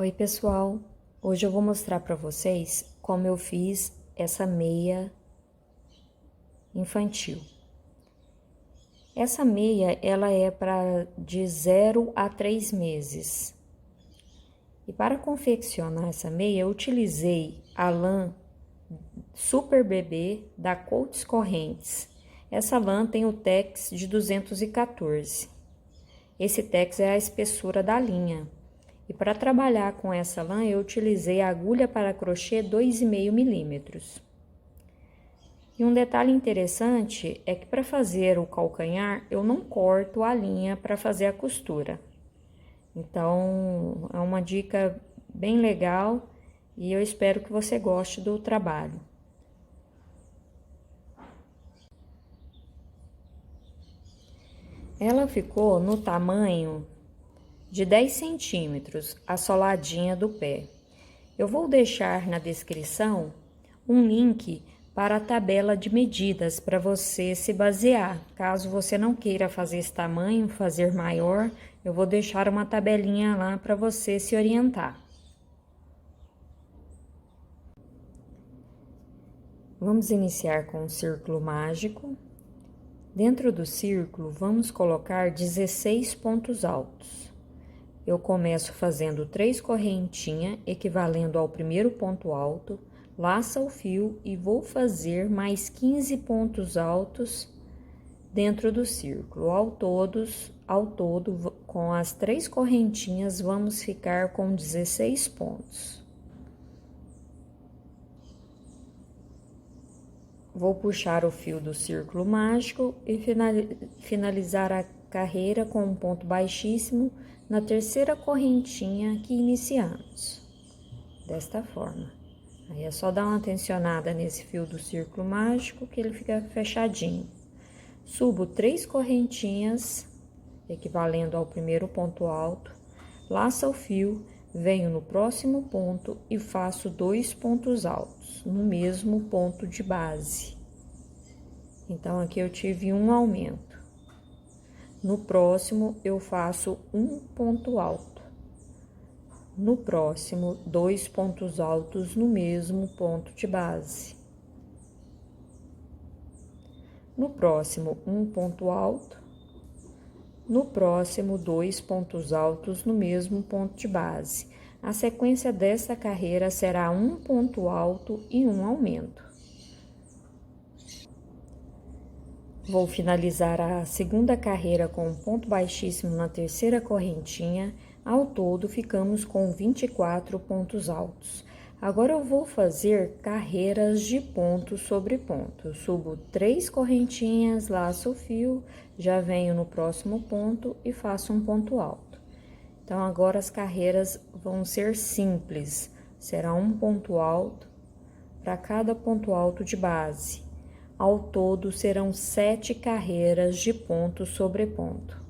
Oi pessoal, hoje eu vou mostrar para vocês como eu fiz essa meia infantil. Essa meia ela é para de 0 a 3 meses. E para confeccionar essa meia eu utilizei a lã Super Bebê da Coats Correntes. Essa lã tem o tex de 214. Esse tex é a espessura da linha. E para trabalhar com essa lã, eu utilizei a agulha para crochê 2,5 milímetros. E um detalhe interessante é que para fazer o calcanhar, eu não corto a linha para fazer a costura. Então, é uma dica bem legal e eu espero que você goste do trabalho. Ela ficou no tamanho de 10 centímetros, a soladinha do pé. Eu vou deixar na descrição um link para a tabela de medidas para você se basear. Caso você não queira fazer esse tamanho, fazer maior, eu vou deixar uma tabelinha lá para você se orientar. Vamos iniciar com o círculo mágico. Dentro do círculo, vamos colocar 16 pontos altos. Eu começo fazendo 3 correntinhas, equivalendo ao primeiro ponto alto, laça o fio e vou fazer mais 15 pontos altos dentro do círculo. Ao todo, com as 3 correntinhas, vamos ficar com 16 pontos. Vou puxar o fio do círculo mágico e finalizar a carreira com um ponto baixíssimo na terceira correntinha que iniciamos, desta forma. Aí é só dar uma tensionada nesse fio do círculo mágico que ele fica fechadinho. Subo 3 correntinhas, equivalendo ao primeiro ponto alto, laço o fio, venho no próximo ponto e faço 2 pontos altos, no mesmo ponto de base. Então, aqui eu tive um aumento. No próximo, eu faço um ponto alto. No próximo, 2 pontos altos no mesmo ponto de base. No próximo, um ponto alto. No próximo, 2 pontos altos no mesmo ponto de base. A sequência dessa carreira será um ponto alto e um aumento. Vou finalizar a segunda carreira com um ponto baixíssimo na terceira correntinha. Ao todo, ficamos com 24 pontos altos. Agora, eu vou fazer carreiras de ponto sobre ponto. Eu subo 3 correntinhas, laço o fio, já venho no próximo ponto e faço um ponto alto. Então, agora as carreiras vão ser simples. Será um ponto alto para cada ponto alto de base. Ao todo, serão 7 carreiras de ponto sobre ponto.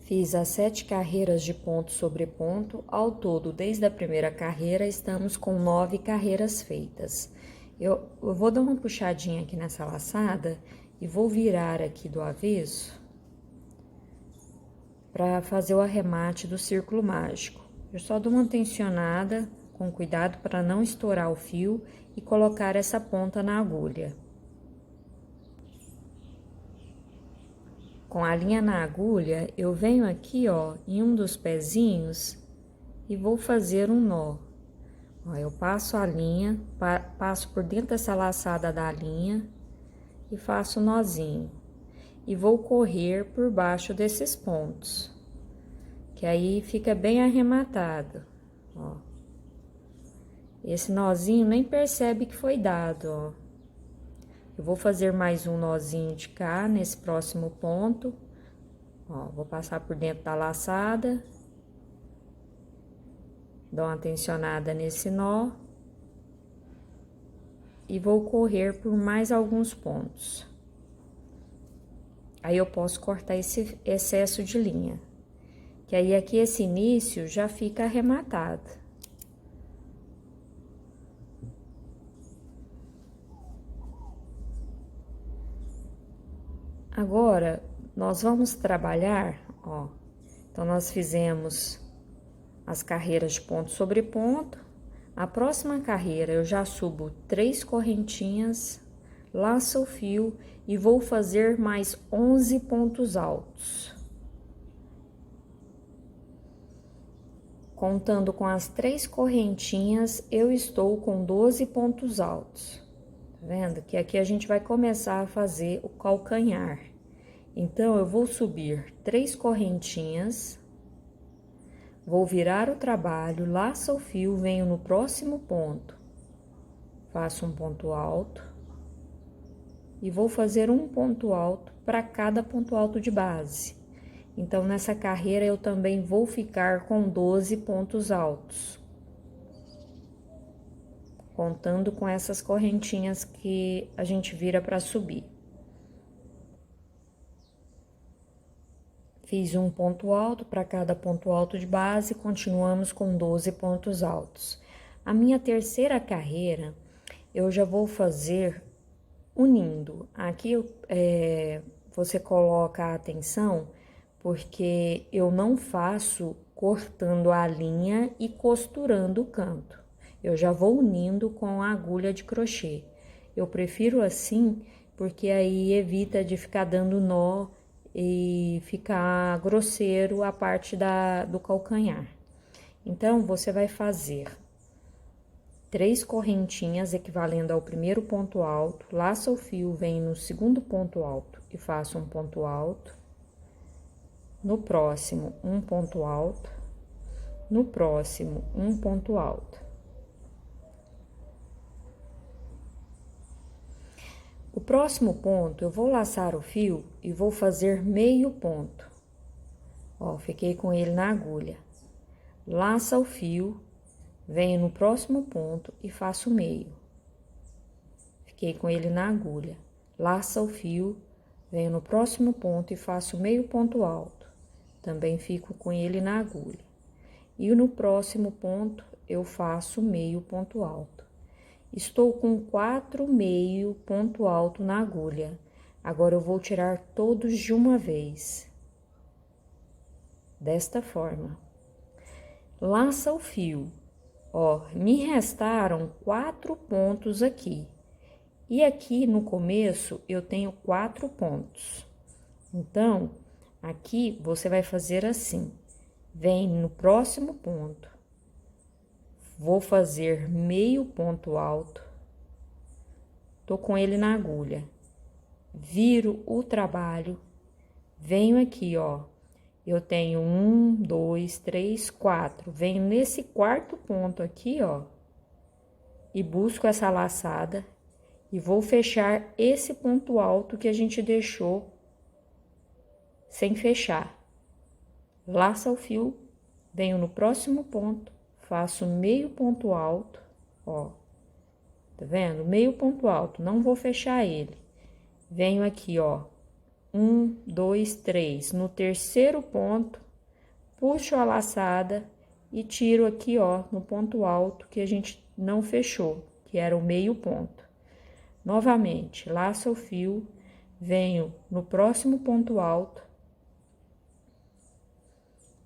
Fiz as 7 carreiras de ponto sobre ponto. Ao todo, desde a primeira carreira, estamos com 9 carreiras feitas. Eu vou dar uma puxadinha aqui nessa laçada e vou virar aqui do avesso para fazer o arremate do círculo mágico. Eu só dou uma tensionada com cuidado para não estourar o fio e colocar essa ponta na agulha. Com a linha na agulha, eu venho aqui, ó, em um dos pezinhos e vou fazer um nó. Ó, eu passo a linha, passo por dentro dessa laçada da linha e faço um nozinho. E vou correr por baixo desses pontos, que aí fica bem arrematado, ó. Esse nozinho nem percebe que foi dado, ó. Eu vou fazer mais um nozinho de cá, nesse próximo ponto. Ó, vou passar por dentro da laçada. Dou uma tensionada nesse nó. E vou correr por mais alguns pontos. Aí eu posso cortar esse excesso de linha. Que aí aqui esse início já fica arrematado. Agora, nós vamos trabalhar ó. Então, nós fizemos as carreiras de ponto sobre ponto. A próxima carreira, eu já subo 3 correntinhas, laço o fio e vou fazer mais 11 pontos altos. Contando com as 3 correntinhas, eu estou com 12 pontos altos. Tá vendo? Que aqui a gente vai começar a fazer o calcanhar. Então, eu vou subir 3 correntinhas, vou virar o trabalho, laço o fio, venho no próximo ponto, faço um ponto alto e vou fazer um ponto alto para cada ponto alto de base. Então, nessa carreira, eu também vou ficar com 12 pontos altos, contando com essas correntinhas que a gente vira para subir. Fiz um ponto alto para cada ponto alto de base, continuamos com 12 pontos altos. A minha terceira carreira, eu já vou fazer unindo. Aqui você coloca a atenção, porque eu não faço cortando a linha e costurando o canto. Eu já vou unindo com a agulha de crochê. Eu prefiro assim, porque aí evita de ficar dando nó e ficar grosseiro a parte do calcanhar. Então, você vai fazer 3 correntinhas equivalendo ao primeiro ponto alto, laça o fio, vem no segundo ponto alto e faço um ponto alto. No próximo, um ponto alto. No próximo, um ponto alto. O próximo ponto, eu vou laçar o fio e vou fazer meio ponto. Ó, fiquei com ele na agulha. Laça o fio, venho no próximo ponto e faço meio. Fiquei com ele na agulha. Laça o fio, venho no próximo ponto e faço meio ponto alto. Também fico com ele na agulha. E no próximo ponto, eu faço meio ponto alto. Estou com 4 meio ponto alto na agulha. Agora, eu vou tirar todos de uma vez. Desta forma. Laça o fio. Ó, me restaram 4 pontos aqui. E aqui no começo, eu tenho 4 pontos. Então, aqui você vai fazer assim. Vem no próximo ponto. Vou fazer meio ponto alto, tô com ele na agulha, viro o trabalho, venho aqui, ó, eu tenho 1, 2, 3, 4, venho nesse quarto ponto aqui, ó, e busco essa laçada e vou fechar esse ponto alto que a gente deixou sem fechar. Laça o fio, venho no próximo ponto, faço meio ponto alto, ó, tá vendo? Meio ponto alto, não vou fechar ele. Venho aqui, ó, 1, 2, 3. No terceiro ponto, puxo a laçada e tiro aqui, ó, no ponto alto que a gente não fechou, que era o meio ponto. Novamente, laço o fio, venho no próximo ponto alto,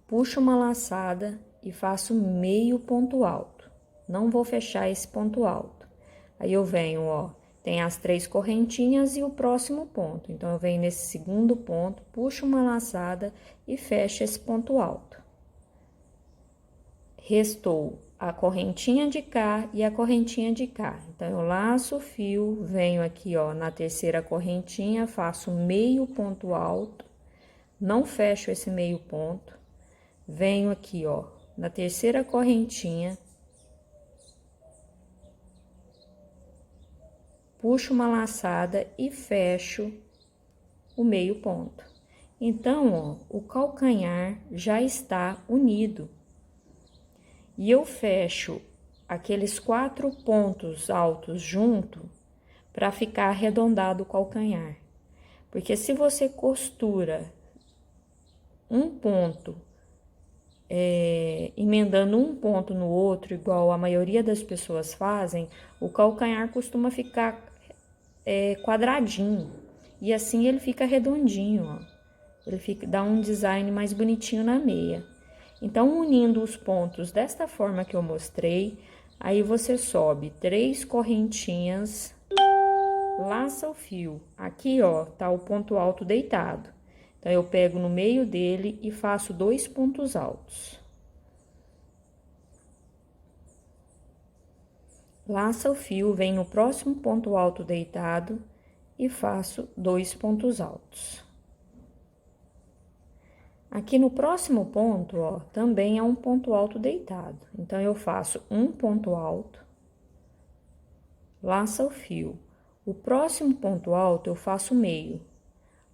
puxo uma laçada e faço meio ponto alto. Não vou fechar esse ponto alto. Aí, eu venho, ó, tem as 3 correntinhas e o próximo ponto. Então, eu venho nesse segundo ponto, puxo uma laçada e fecho esse ponto alto. Restou a correntinha de cá e a correntinha de cá. Então, eu laço o fio, venho aqui, ó, na terceira correntinha, faço meio ponto alto, não fecho esse meio ponto, venho aqui, ó, na terceira correntinha, puxo uma laçada e fecho o meio ponto. Então, ó, o calcanhar já está unido. E eu fecho aqueles 4 pontos altos junto para ficar arredondado o calcanhar. Porque se você costura um ponto emendando um ponto no outro, igual a maioria das pessoas fazem, o calcanhar costuma ficar quadradinho. E assim ele fica redondinho, ó. Ele dá um design mais bonitinho na meia. Então, unindo os pontos desta forma que eu mostrei, aí você sobe 3 correntinhas, laça o fio. Aqui, ó, tá o ponto alto deitado. Então, eu pego no meio dele e faço 2 pontos altos. Laça o fio, vem no próximo ponto alto deitado e faço 2 pontos altos. Aqui no próximo ponto, ó, também é um ponto alto deitado. Então, eu faço um ponto alto, laça o fio. O próximo ponto alto eu faço meio,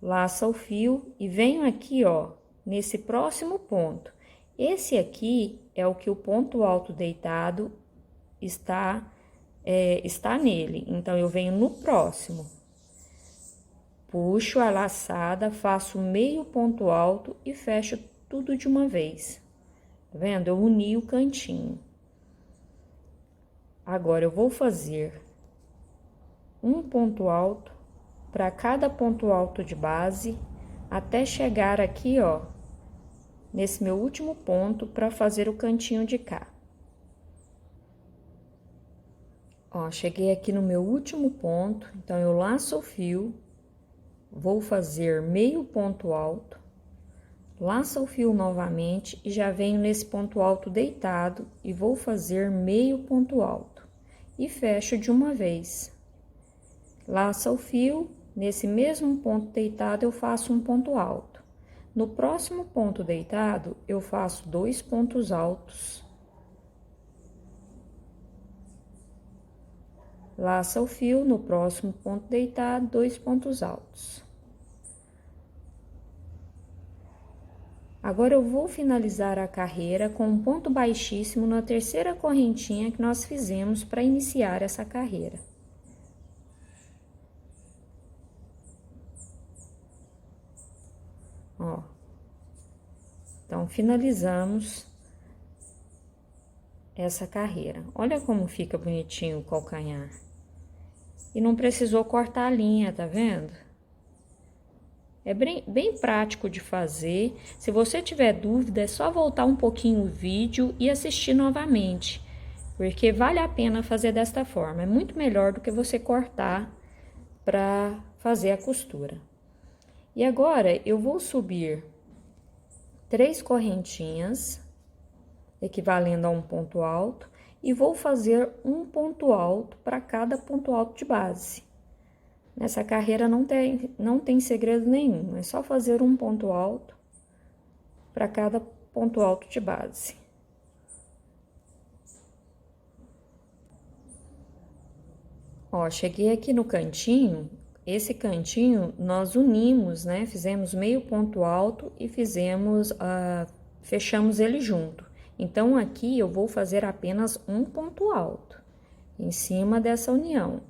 laça o fio e venho aqui, ó, nesse próximo ponto. Esse aqui é o que o ponto alto deitado está nele. Então, eu venho no próximo, puxo a laçada, faço meio ponto alto e fecho tudo de uma vez. Tá vendo? Eu uni o cantinho. Agora, eu vou fazer um ponto alto para cada ponto alto de base, até chegar aqui, ó, nesse meu último ponto para fazer o cantinho de cá. Ó, cheguei aqui no meu último ponto, então eu laço o fio, vou fazer meio ponto alto, laço o fio novamente e já venho nesse ponto alto deitado e vou fazer meio ponto alto e fecho de uma vez. Laça o fio, nesse mesmo ponto deitado eu faço um ponto alto. No próximo ponto deitado eu faço 2 pontos altos. Laça o fio, no próximo ponto deitado, 2 pontos altos. Agora, eu vou finalizar a carreira com um ponto baixíssimo na terceira correntinha que nós fizemos para iniciar essa carreira. Ó. Então, finalizamos essa carreira. Olha como fica bonitinho o calcanhar. E não precisou cortar a linha, tá vendo? É bem prático de fazer. Se você tiver dúvida, é só voltar um pouquinho o vídeo e assistir novamente. Porque vale a pena fazer desta forma. É muito melhor do que você cortar para fazer a costura. E agora, eu vou subir 3 correntinhas, equivalendo a um ponto alto. E vou fazer um ponto alto para cada ponto alto de base. Nessa carreira não tem segredo nenhum, é só fazer um ponto alto para cada ponto alto de base. Ó, cheguei aqui no cantinho, esse cantinho nós unimos, né? Fizemos meio ponto alto e fechamos ele junto. Então, aqui eu vou fazer apenas um ponto alto em cima dessa união.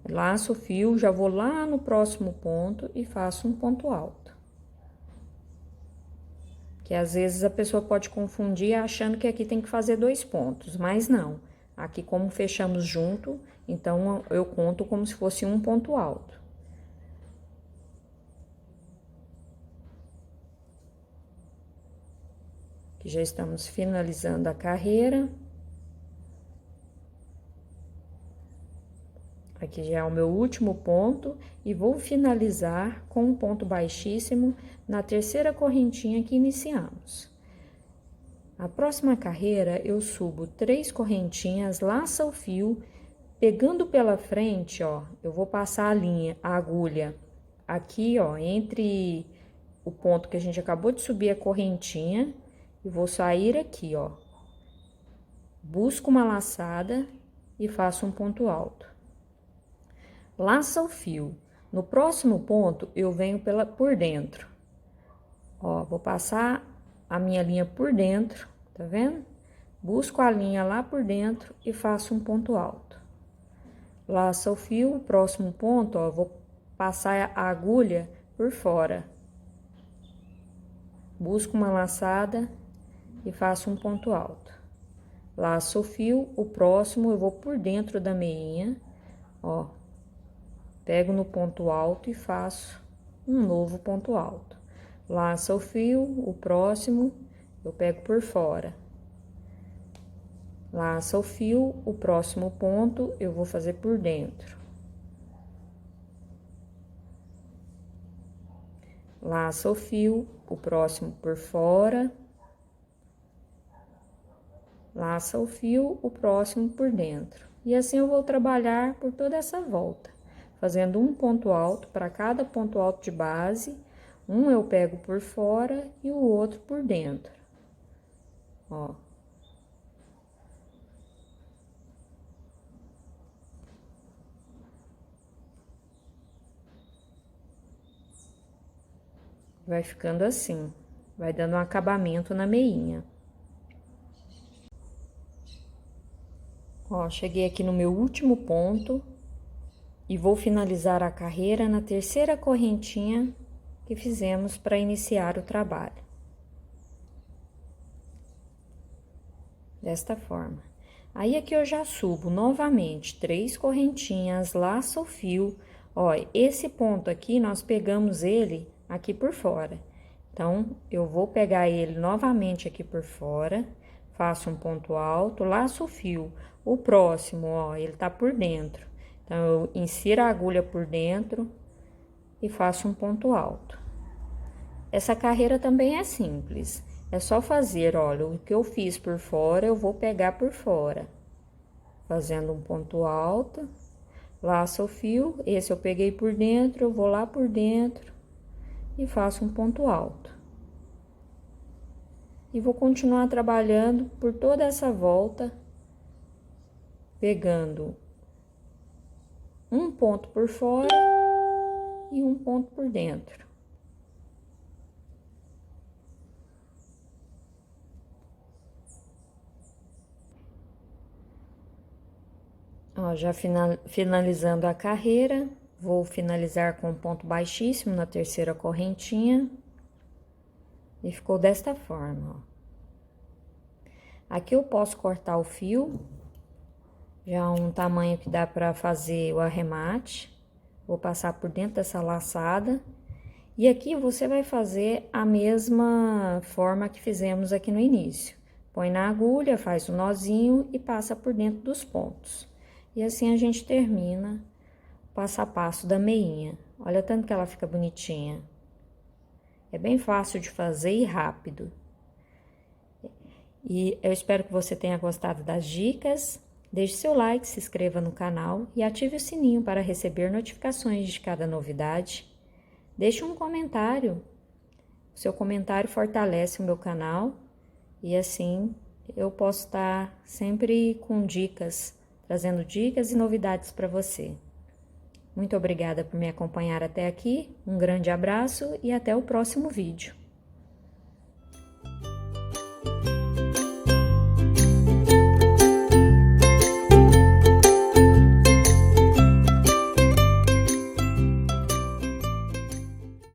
Laço o fio, já vou lá no próximo ponto e faço um ponto alto. Que às vezes a pessoa pode confundir achando que aqui tem que fazer 2 pontos, mas não. Aqui, como fechamos junto, então eu conto como se fosse um ponto alto. Que já estamos finalizando a carreira. Aqui já é o meu último ponto e vou finalizar com um ponto baixíssimo na terceira correntinha que iniciamos. A próxima carreira eu subo 3 correntinhas, laça o fio, pegando pela frente, ó, eu vou passar a agulha aqui, ó, entre o ponto que a gente acabou de subir a correntinha. E vou sair aqui, ó, busco uma laçada e faço um ponto alto. Laça o fio. No próximo ponto, eu venho por dentro. Ó, vou passar a minha linha por dentro, tá vendo? Busco a linha lá por dentro e faço um ponto alto. Laça o fio, o próximo ponto, ó, vou passar a agulha por fora. Busco uma laçada e faço um ponto alto. Laço o fio, o próximo eu vou por dentro da meinha, ó. Pego no ponto alto e faço um novo ponto alto. Laça o fio, o próximo eu pego por fora. Laça o fio, o próximo ponto eu vou fazer por dentro. Laça o fio, o próximo por fora. Laça o fio, o próximo por dentro. E assim eu vou trabalhar por toda essa volta, fazendo um ponto alto para cada ponto alto de base. Um eu pego por fora e o outro por dentro. Ó. Vai ficando assim, vai dando um acabamento na meinha. Ó, cheguei aqui no meu último ponto e vou finalizar a carreira na terceira correntinha que fizemos para iniciar o trabalho. Desta forma. Aí aqui eu já subo novamente 3 correntinhas, laço o fio. Ó, esse ponto aqui nós pegamos ele aqui por fora. Então, eu vou pegar ele novamente aqui por fora, faço um ponto alto, laço o fio. O próximo, ó, ele tá por dentro. Então, eu insiro a agulha por dentro e faço um ponto alto. Essa carreira também é simples. É só fazer, olha, o que eu fiz por fora, eu vou pegar por fora. Fazendo um ponto alto, laço o fio, esse eu peguei por dentro, eu vou lá por dentro e faço um ponto alto. E vou continuar trabalhando por toda essa volta, pegando um ponto por fora e um ponto por dentro. Ó, já finalizando a carreira, vou finalizar com um ponto baixíssimo na terceira correntinha. E ficou desta forma, ó. Aqui eu posso cortar o fio, já um tamanho que dá para fazer o arremate. Vou passar por dentro dessa laçada. E aqui você vai fazer a mesma forma que fizemos aqui no início. Põe na agulha, faz o nozinho e passa por dentro dos pontos. E assim a gente termina o passo a passo da meinha. Olha tanto que ela fica bonitinha. É bem fácil de fazer e rápido. E eu espero que você tenha gostado das dicas. Deixe seu like, se inscreva no canal e ative o sininho para receber notificações de cada novidade. Deixe um comentário. O seu comentário fortalece o meu canal e assim eu posso estar sempre com dicas, trazendo dicas e novidades para você. Muito obrigada por me acompanhar até aqui, um grande abraço e até o próximo vídeo.